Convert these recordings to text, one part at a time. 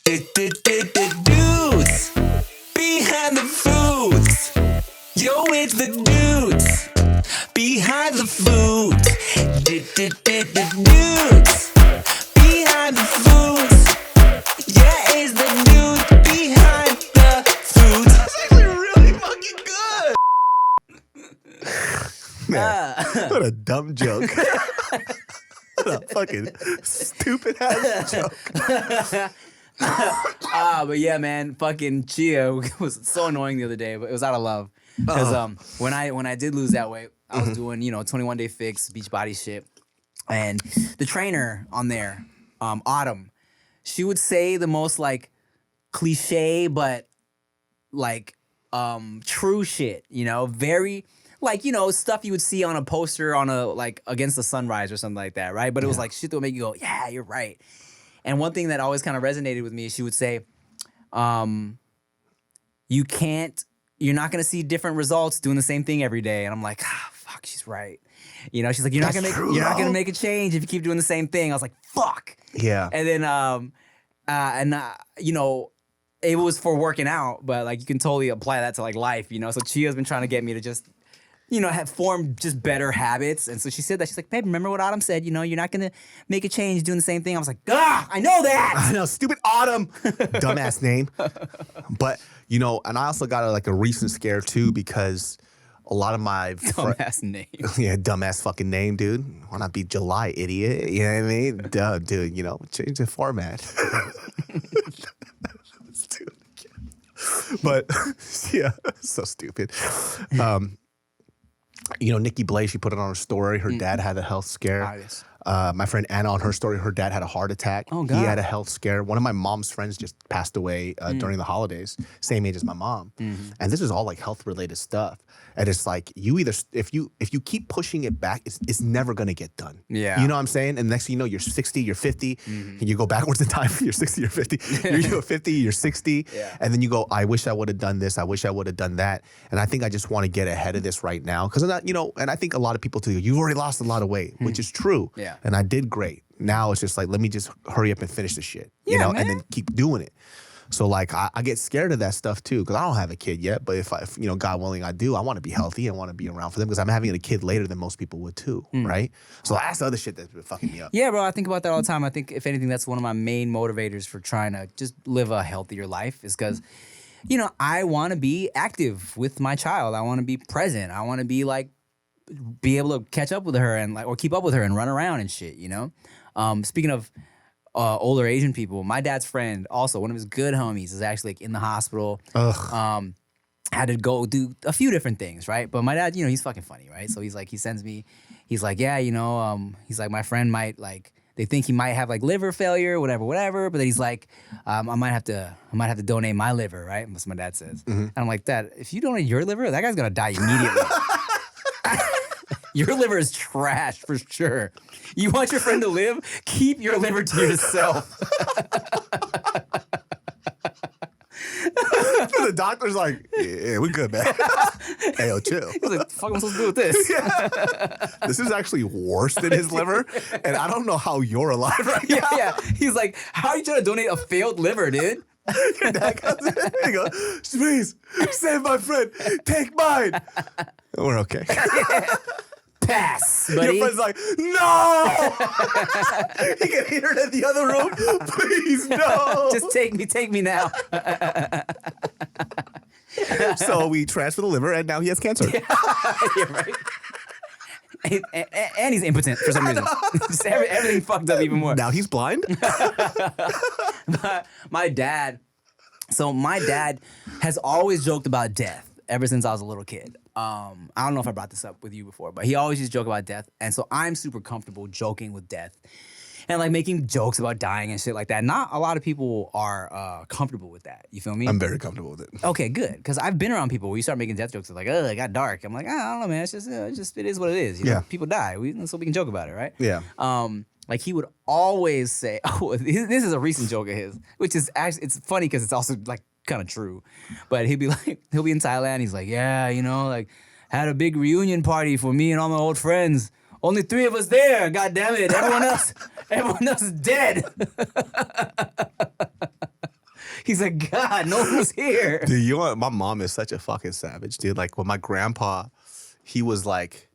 Dudes behind the foods. Yo, it's the dudes behind the foods. Dudes behind the foods. Yeah, it's the dudes behind the foods. That's actually really fucking good. Man, what a dumb joke. What a fucking stupid ass joke. But yeah, man, fucking Chia was so annoying the other day, but it was out of love. Because when I did lose that weight, I was doing 21 day fix beach body shit, and the trainer on there, Autumn, she would say the most like cliche but like true shit, very like stuff you would see on a poster on a like against the sunrise or something like that, right? But it was like shit that would make you go, yeah, you're right. And one thing that always kind of resonated with me, she would say, you're not gonna see different results doing the same thing every day. And I'm like, fuck, she's right. She's like, you're not gonna make a change if you keep doing the same thing. I was like, fuck. Yeah. And then it was for working out, but like you can totally apply that to like life, So Chia's been trying to get me to just have formed just better habits. And so she said that. She's like, babe, remember what Autumn said? You're not going to make a change doing the same thing. I was like, I know that. I know, stupid Autumn. Dumbass name. But, and I also got a recent scare too because a lot of my... Dumbass name. Yeah, dumbass fucking name, dude. Why not be July, idiot? You know what I mean? Duh, dude, change the format. But, yeah, so stupid. Nikki Blay, she put it on her story. Her dad had a health scare. Yes. My friend Anna on her story, her dad had a heart attack. Oh, God. He had a health scare. One of my mom's friends just passed away during the holidays, same age as my mom. And this is all like health related stuff. And it's like if you keep pushing it back, it's never gonna get done. Yeah. You know what I'm saying? And next thing you know, you're 60, you're 50, and you go backwards in time, you're 60, you're 50, you're 50, you're 60, and then you go, I wish I would have done this, I wish I would have done that. And I think I just want to get ahead of this right now. Because and I think a lot of people too, you've already lost a lot of weight, which is true. Yeah. And I did great. Now it's just like, let me just hurry up and finish the shit, man. and then keep doing it. So like, I get scared of that stuff too, because I don't have a kid yet. But if God willing, I do. I want to be healthy. I want to be around for them because I'm having a kid later than most people would too, right? So that's the other shit that's been fucking me up. Yeah, bro, I think about that all the time. I think if anything, that's one of my main motivators for trying to just live a healthier life is because, I want to be active with my child. I want to be present. I want to be able to catch up with her and or keep up with her and run around and shit. Speaking of older Asian people, my dad's friend, also one of his good homies, is actually in the hospital. Had to go do a few different things, right? But my dad, he's fucking funny, right? So he sends me, he's like, yeah, he's like, my friend might they think he might have liver failure, whatever. But then he's like, I might have to donate my liver, right? That's what my dad says. And I'm like, Dad, if you donate your liver, that guy's gonna die immediately. Your liver is trash for sure. You want your friend to live? Keep your liver to yourself. The doctor's like, yeah, we good, man. Hey, yo, chill. He's like, fuck am I supposed to do with this? Yeah. This is actually worse than his liver, and I don't know how you're alive right now. Yeah. He's like, how are you trying to donate a failed liver, dude? Your dad comes in and goes, please, save my friend. Take mine. We're okay. Pass, buddy. Your friend's like, no! He can hear it in the other room. Please, no! Just take me now. So we transfer the liver, and now he has cancer. Yeah, right. And he's impotent for some reason. Just everything fucked up even more. Now he's blind? My dad has always joked about death ever since I was a little kid. I don't know if I brought this up with you before, but he always used to joke about death. And so I'm super comfortable joking with death and making jokes about dying and shit like that. Not a lot of people are comfortable with that. You feel me? I'm very comfortable with it. Okay, good. Because I've been around people where you start making death jokes. It's like, oh, it got dark. I'm like, I don't know, man. It's just it is what it is. People die. So we can joke about it, right? Yeah. He would always say, this is a recent joke of his, which is actually, it's funny because it's also kind of true. But he'll be in Thailand. He's like, yeah, had a big reunion party for me and all my old friends. Only 3 of us there. God damn it. Everyone else is dead. He's like, God, no one was here. Dude, you know what? My mom is such a fucking savage, dude. Like when my grandpa, he was like,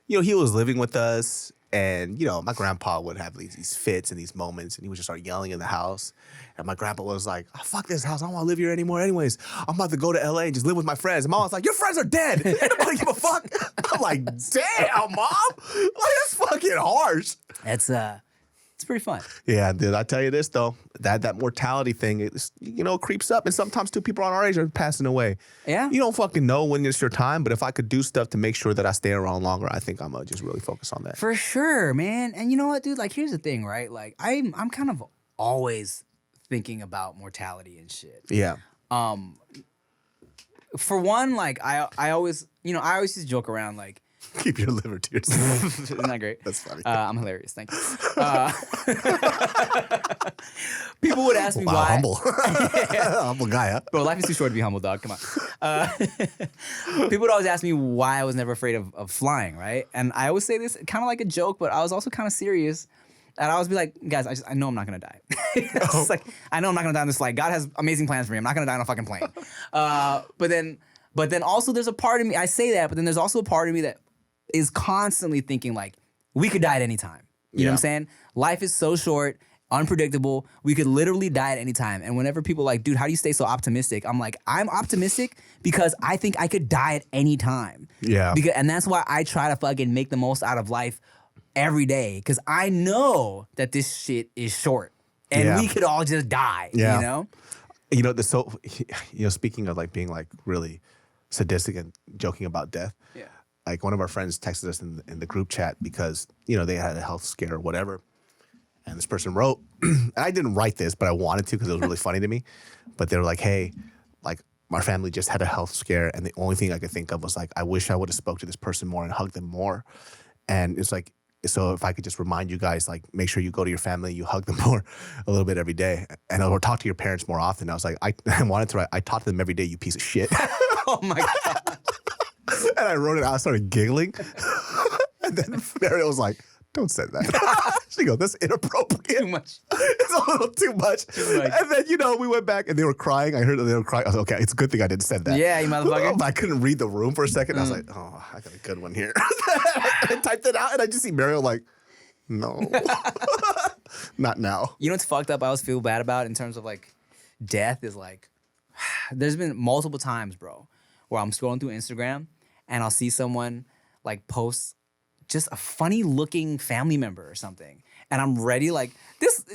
he was living with us, and my grandpa would have these fits and these moments, and he would just start yelling in the house. And my grandpa was like, oh, fuck this house. I don't want to live here anymore anyways. I'm about to go to LA and just live with my friends. And mom was like, your friends are dead. Ain't nobody give a fuck. I'm like, damn, mom. Like, that's fucking harsh. It's pretty fun. Yeah, dude, I tell you this, though. That mortality thing, it's, creeps up. And sometimes, too, people around our age are passing away. Yeah. You don't fucking know when it's your time. But if I could do stuff to make sure that I stay around longer, I think I'm going to just really focus on that. For sure, man. And you know what, dude? Like, here's the thing, right? Like, I'm kind of always thinking about mortality and shit. Yeah. For one, like, I always used to joke around, like, Keep your liver to yourself. isn't that great? That's funny. I'm hilarious. Thank you. People would ask me wow, why. humble. Humble guy, huh? Bro, life is too short to be humble, dog. Come on. People would always ask me why I was never afraid of flying, right? And I always say this kind of like a joke, but I was also kind of serious. And I always be like, guys, I know I'm not gonna die. It's just like, I know I'm not gonna die on this flight. God has amazing plans for me. I'm not gonna die on a fucking plane. But then also there's a part of me, I say that, but then there's also a part of me that is constantly thinking like, we could die at any time. You know what I'm saying? Life is so short, unpredictable. We could literally die at any time. And whenever people are like, dude, how do you stay so optimistic? I'm like, I'm optimistic because I think I could die at any time. Yeah. And that's why I try to fucking make the most out of life every day. Because I know that this shit is short. And we could all just die, you know? Speaking of like being like really sadistic and joking about death. Yeah. Like one of our friends texted us in the group chat because, they had a health scare or whatever. And this person wrote, and I didn't write this, but I wanted to because it was really funny to me. But they were like, hey, like our family just had a health scare. And the only thing I could think of was like, I wish I would have spoke to this person more and hugged them more. And it's like, so if I could just remind you guys, like, make sure you go to your family, you hug them more a little bit every day. And or talk to your parents more often. I was like, I wanted to write, I talk to them every day, you piece of shit. Oh my God. And I wrote it out, I started giggling. And then Mariel was like, don't say that. She goes, that's inappropriate. Too much. It's a little too much. And then, we went back and they were crying. I heard that they were crying. I was like, okay, it's a good thing I didn't say that. Yeah, you motherfucker. I couldn't read the room for a second. I was like, oh, I got a good one here. I typed it out and I just see Mariel like, no. Not now. You know what's fucked up I always feel bad about in terms of like death is like, there's been multiple times, bro, where I'm scrolling through Instagram and I'll see someone like post just a funny looking family member or something. And I'm ready like,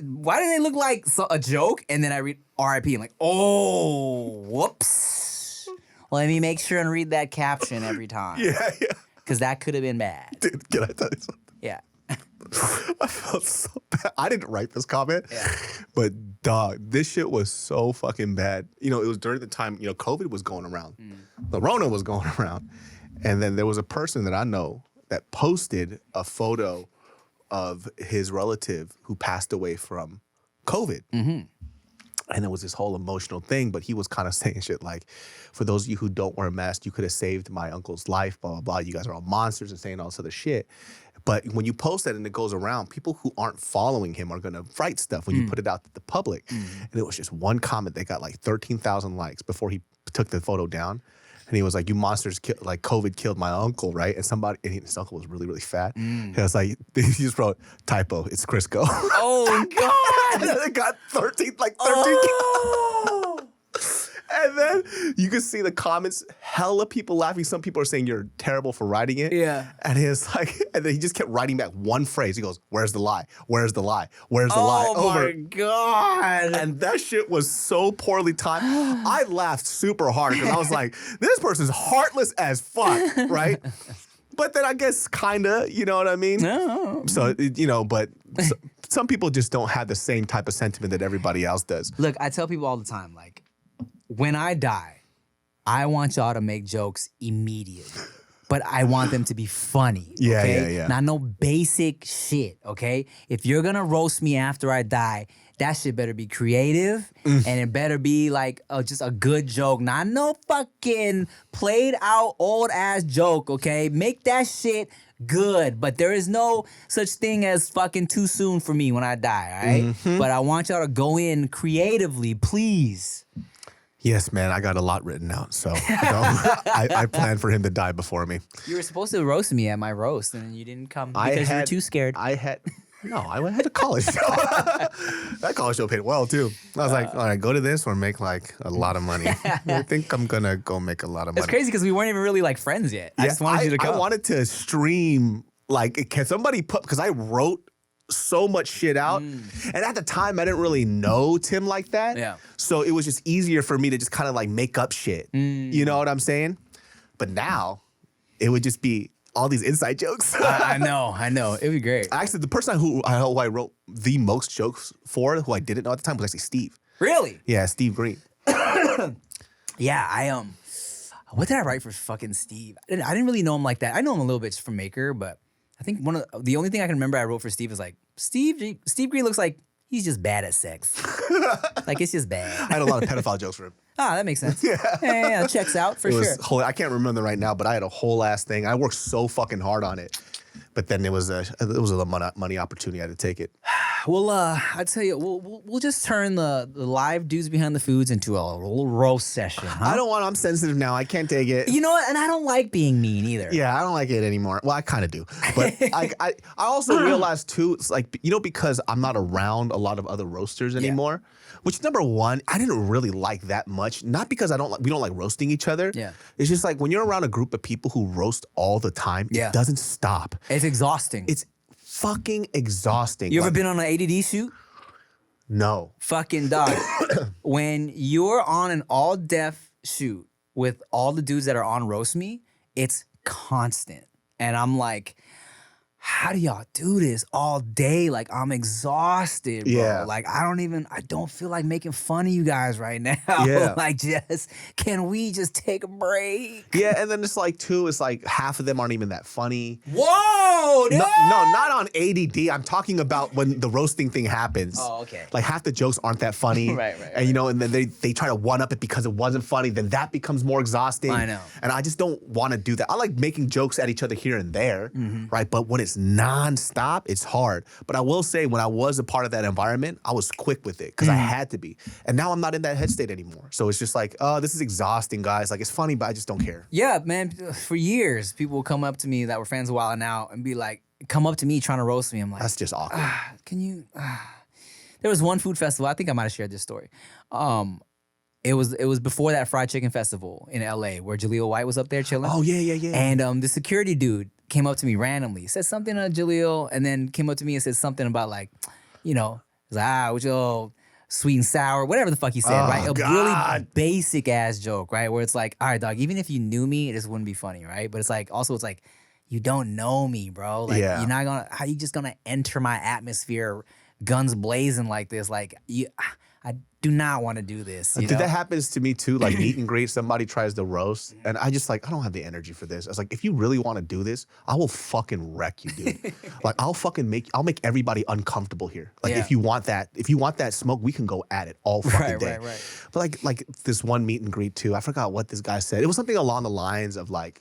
why do they look like a joke? And then I read RIP. I'm like, oh, whoops. Let me make sure and read that caption every time. Yeah. Because that could have been bad. Dude, can I tell you something? Yeah. I felt so bad. I didn't write this comment, Yeah. but dog, this shit was so fucking bad. It was during the time, COVID was going around. The Rona was going around. And then there was a person that I know that posted a photo of his relative who passed away from COVID. Mm-hmm. And there was this whole emotional thing, but he was kind of saying shit like, for those of you who don't wear a mask, you could have saved my uncle's life, blah, blah, blah. You guys are all monsters and saying all this other shit. But when you post that and it goes around, people who aren't following him are going to write stuff when you put it out to the public. And it was just one comment that got like 13,000 likes before he took the photo down. And he was like, you monsters, like COVID killed my uncle, right? And his uncle was really, really fat. He was like, he just wrote, typo, it's Crisco. Oh, God. And then it got 13. Oh. And then you can see the comments, hella people laughing. Some people are saying you're terrible for writing it. Yeah. And it's like, and then he just kept writing back one phrase. He goes, where's the lie? Where's the lie? Where's the lie? Oh my God. And that shit was so poorly timed. I laughed super hard because I was like, this person's heartless as fuck, right? But then I guess kinda, you know what I mean? No. So, but some people just don't have the same type of sentiment that everybody else does. Look, I tell people all the time, like, when I die, I want y'all to make jokes immediately. But I want them to be funny. Okay? Yeah. Not no basic shit, okay? If you're gonna roast me after I die, that shit better be creative and it better be like just a good joke. Not no fucking played out old ass joke, okay? Make that shit good, but there is no such thing as fucking too soon for me when I die, all right? Mm-hmm. But I want y'all to go in creatively, please. Yes, man, I got a lot written out, so I plan for him to die before me. You were supposed to roast me at my roast, and you didn't come because you were too scared. I had a college show. That college show paid well too. I was like, all right, go to this or make like a lot of money. I think I'm gonna go make a lot of money. It's crazy because we weren't even really like friends yet. I just wanted you to come. I wanted to stream. Like, can somebody put? Because I wrote so much shit out, and at the time I didn't really know Tim like that. Yeah. So it was just easier for me to just kind of like make up shit. You know what I'm saying? But now it would just be all these inside jokes. I know. It'd be great. Actually, the person who I wrote the most jokes for, who I didn't know at the time, was actually Steve. Really? Yeah, Steve Green. Yeah, what did I write for fucking Steve? I didn't really know him like that. I know him a little bit from Maker, but I think the only thing I can remember I wrote for Steve is like, Steve Green looks like he's just bad at sex. Like, it's just bad. I had a lot of pedophile jokes for him. Ah, that makes sense. Yeah, checks out for sure. I can't remember right now, but I had a whole ass thing. I worked so fucking hard on it. But then it was a money opportunity. I had to take it. Well, I tell you, we'll just turn the live dudes behind the foods into a little roast session. Huh? I don't want. I'm sensitive now. I can't take it. You know what? And I don't like being mean either. Yeah, I don't like it anymore. Well, I kind of do, but I also realized too. It's like, because I'm not around a lot of other roasters anymore. Which, number one, I didn't really like that much. Not because we don't like roasting each other. Yeah. It's just like when you're around a group of people who roast all the time, it doesn't stop. It's exhausting. It's fucking exhausting. You ever been on an ADD shoot? No. Fucking dog. When you're on an all-deaf shoot with all the dudes that are on Roast Me, it's constant. And I'm like, how do y'all do this all day? Like, I'm exhausted, bro. Yeah. Like, I don't feel like making fun of you guys right now. Yeah. Like, can we just take a break? Yeah, and then it's like, too, it's like half of them aren't even that funny. Whoa, dude! No, not on ADD. I'm talking about when the roasting thing happens. Oh, okay. Like, half the jokes aren't that funny. Right. And, and then they try to one-up it because it wasn't funny. Then that becomes more exhausting. I know. And I just don't want to do that. I like making jokes at each other here and there, right? But when it's nonstop, it's hard. But I will say, when I was a part of that environment, I was quick with it because I had to be. And now I'm not in that head state anymore. So it's just like, oh, this is exhausting, guys. Like, it's funny, but I just don't care. Yeah, man. For years, people would come up to me that were fans of Wild 'N Out and be like, come up to me trying to roast me. I'm like, That's just awkward. can you? There was one food festival. I think I might have shared this story. It was before that fried chicken festival in LA where Jaleel White was up there chilling. Oh, yeah. And the security dude came up to me randomly, said something to Jaleel, and then came up to me and said something about like, he's like, with your sweet and sour, whatever the fuck he said, right? A really basic ass joke, right? Where it's like, all right, dog, even if you knew me, it just wouldn't be funny, right? But it's like, also it's like, you don't know me, bro. Like, you're not gonna, how you just gonna enter my atmosphere guns blazing like this? Like, I do not want to do this. Dude, that happens to me too. Like, meet and greet, somebody tries to roast, and I just like, I don't have the energy for this. I was like, if you really want to do this, I will fucking wreck you, dude. Like, I'll make everybody uncomfortable here. Like, if you want that smoke, we can go at it all fucking day. Right. But like this one meet and greet too, I forgot what this guy said. It was something along the lines of like,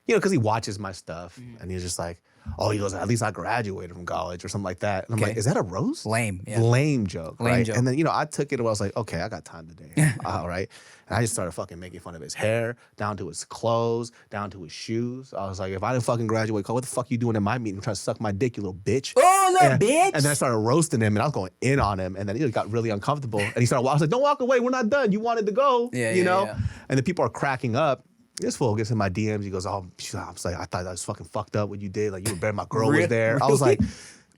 because he watches my stuff, and he's just like, oh, he goes, at least I graduated from college or something like that. And I'm like, is that a roast? Lame. Yeah. Lame joke. Lame right? joke. And then, I took it and I was like, okay, I got time today. All right. And I just started fucking making fun of his hair, down to his clothes, down to his shoes. I was like, if I didn't fucking graduate college, what the fuck you doing in my meeting trying to suck my dick, you little bitch? Oh, little bitch. And then I started roasting him and I was going in on him. And then he got really uncomfortable. And he started, I was like, don't walk away. We're not done. You wanted to go. Yeah. And then people are cracking up. This fool gets in my DMs. He goes, oh, I was like, I thought that was fucking fucked up what you did. Like, you were better. My girl was there. I was like,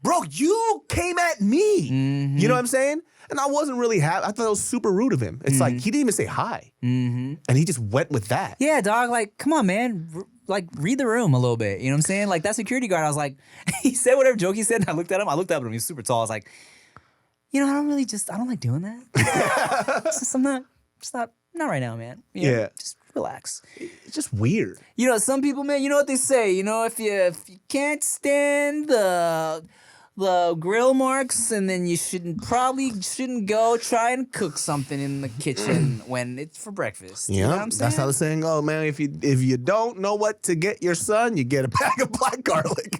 bro, you came at me. You know what I'm saying? And I wasn't really happy. I thought it was super rude of him. It's like, he didn't even say hi. And he just went with that. Yeah, dog, like, come on, man. Like, read the room a little bit. You know what I'm saying? Like, that security guard, I was like, he said whatever joke he said, and I looked at him. Up at him. He's super tall. I was like, I don't like doing that. I'm not right now, man. Just relax. It's just weird. Some people, man, you know what they say? If you can't stand the the grill marks, and then you shouldn't go try and cook something in the kitchen when it's for breakfast. You know what I'm saying? That's how the saying goes, man. If you don't know what to get your son, you get a bag of black garlic.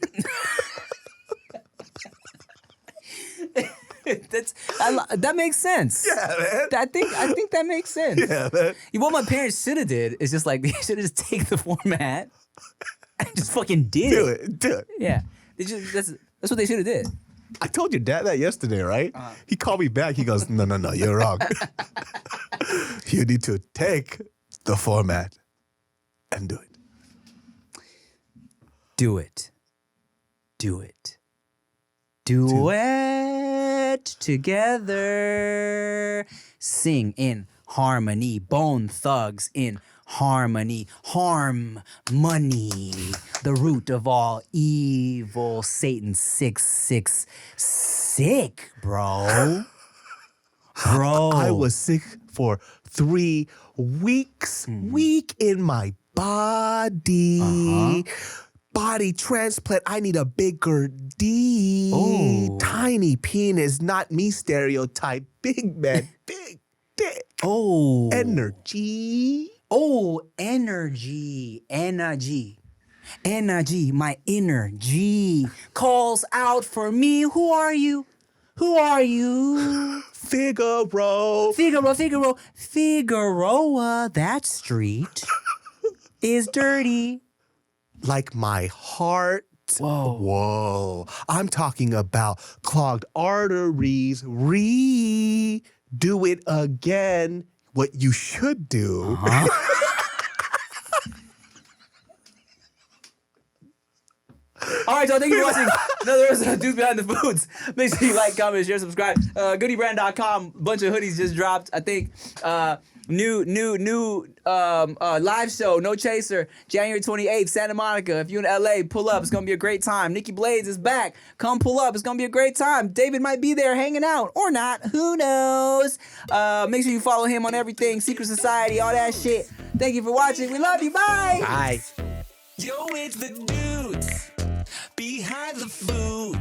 That makes sense. Yeah, man. I think that makes sense. Yeah, man. What my parents should have did is just like they should have just take the format and just fucking did Do it. Yeah, that's what they should have did. I told your dad that yesterday, right? He called me back. He goes, no, you're wrong. You need to take the format and do it. Do it. Do it. Do it together. Sing in harmony. Bone Thugs in harmony. Harmony. The root of all evil. Satan 666. Sick, bro. Bro. I was sick for 3 weeks. Weak in my body. Body transplant. I need a bigger D. Oh. Tiny penis, not me stereotype. Big man, big dick. Oh. Energy. Oh, energy. Energy. Energy. My energy calls out for me. Who are you? Who are you? Figaro. Figueroa. That street is dirty. Like my heart. Whoa. Whoa. I'm talking about clogged arteries. Do it again. What you should do. All right, y'all. Thank you for watching another episode of Dudes Behind the Foods. Make sure you like, comment, share, subscribe. Goodybrand.com. Bunch of hoodies just dropped. I think new live show, No Chaser, January 28th, Santa Monica. If you're in LA, pull up. It's gonna be a great time. Nikki Blades is back. Come pull up. It's gonna be a great time. David might be there hanging out or not. Who knows? Make sure you follow him on everything. Secret Society, all that shit. Thank you for watching. We love you. Bye. Bye. Yo, it's the dudes behind the food.